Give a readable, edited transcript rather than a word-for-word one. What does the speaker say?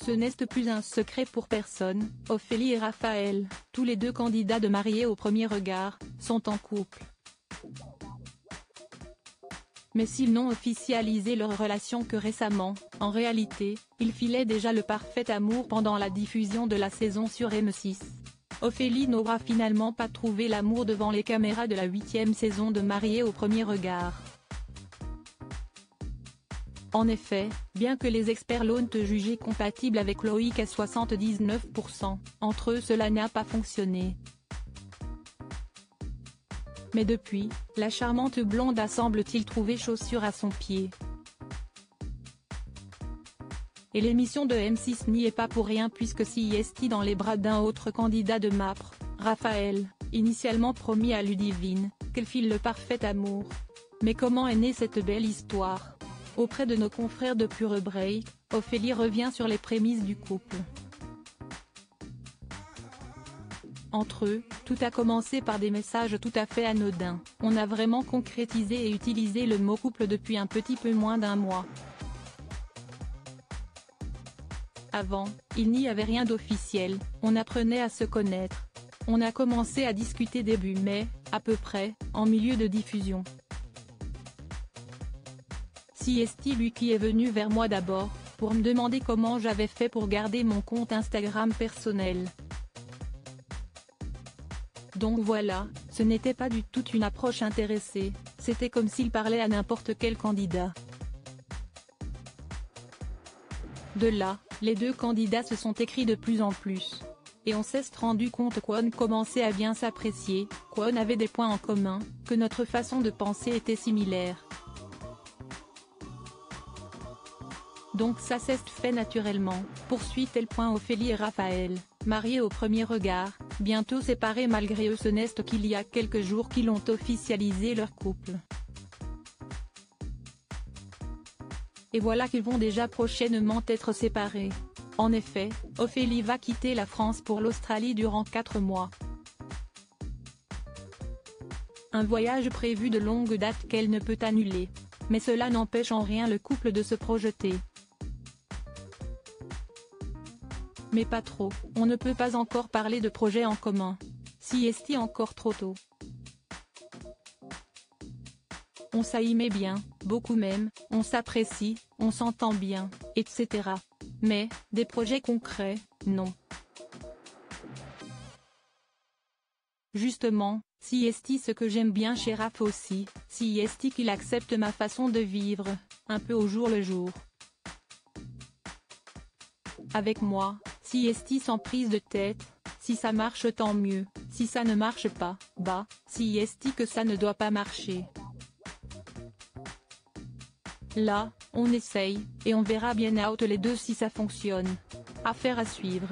Ce n'est plus un secret pour personne, Ophélie et Raphaël, tous les deux candidats de Mariés au premier regard, sont en couple. Mais s'ils n'ont officialisé leur relation que récemment, en réalité, ils filaient déjà le parfait amour pendant la diffusion de la saison sur M6. Ophélie n'aura finalement pas trouvé l'amour devant les caméras de la 8e saison de Mariés au premier regard. En effet, bien que les experts l'ont jugé compatible avec Loïc à 79%, entre eux cela n'a pas fonctionné. Mais depuis, la charmante blonde a semble-t-il trouvé chaussure à son pied. Et l'émission de M6 n'y est pas pour rien puisque s'y est dans les bras d'un autre candidat de Mapr, Raphaël, initialement promis à Ludivine, qu'elle file le parfait amour. Mais comment est née cette belle histoire? Auprès de nos confrères de Pure Break, Ophélie revient sur les prémices du couple. Entre eux, tout a commencé par des messages tout à fait anodins. On a vraiment concrétisé et utilisé le mot couple depuis un petit peu moins d'un mois. Avant, il n'y avait rien d'officiel, on apprenait à se connaître. On a commencé à discuter début mai, à peu près, en milieu de diffusion. C'est lui qui est venu vers moi d'abord, pour me demander comment j'avais fait pour garder mon compte Instagram personnel. Donc voilà, ce n'était pas du tout une approche intéressée, c'était comme s'il parlait à n'importe quel candidat. De là, les deux candidats se sont écrits de plus en plus. Et on s'est rendu compte qu'on commençait à bien s'apprécier, qu'on avait des points en commun, que notre façon de penser était similaire. Donc ça s'est fait naturellement, poursuit tel point Ophélie et Raphaël, mariés au premier regard, bientôt séparés malgré eux. Ce n'est qu'il y a quelques jours qu'ils ont officialisé leur couple. Et voilà qu'ils vont déjà prochainement être séparés. En effet, Ophélie va quitter la France pour l'Australie durant 4 mois. Un voyage prévu de longue date qu'elle ne peut annuler. Mais cela n'empêche en rien le couple de se projeter. Mais pas trop, on ne peut pas encore parler de projet en commun. C'est encore trop tôt. On s'aimait bien, beaucoup même, on s'apprécie, on s'entend bien, etc. Mais, des projets concrets, non. Justement, c'est ce que j'aime bien chez Raph aussi, c'est qu'il accepte ma façon de vivre, un peu au jour le jour. Avec moi, c'est sans prise de tête, si ça marche tant mieux, si ça ne marche pas, bah, c'est que ça ne doit pas marcher. Là, on essaye, et on verra bien out les deux si ça fonctionne. Affaire à suivre.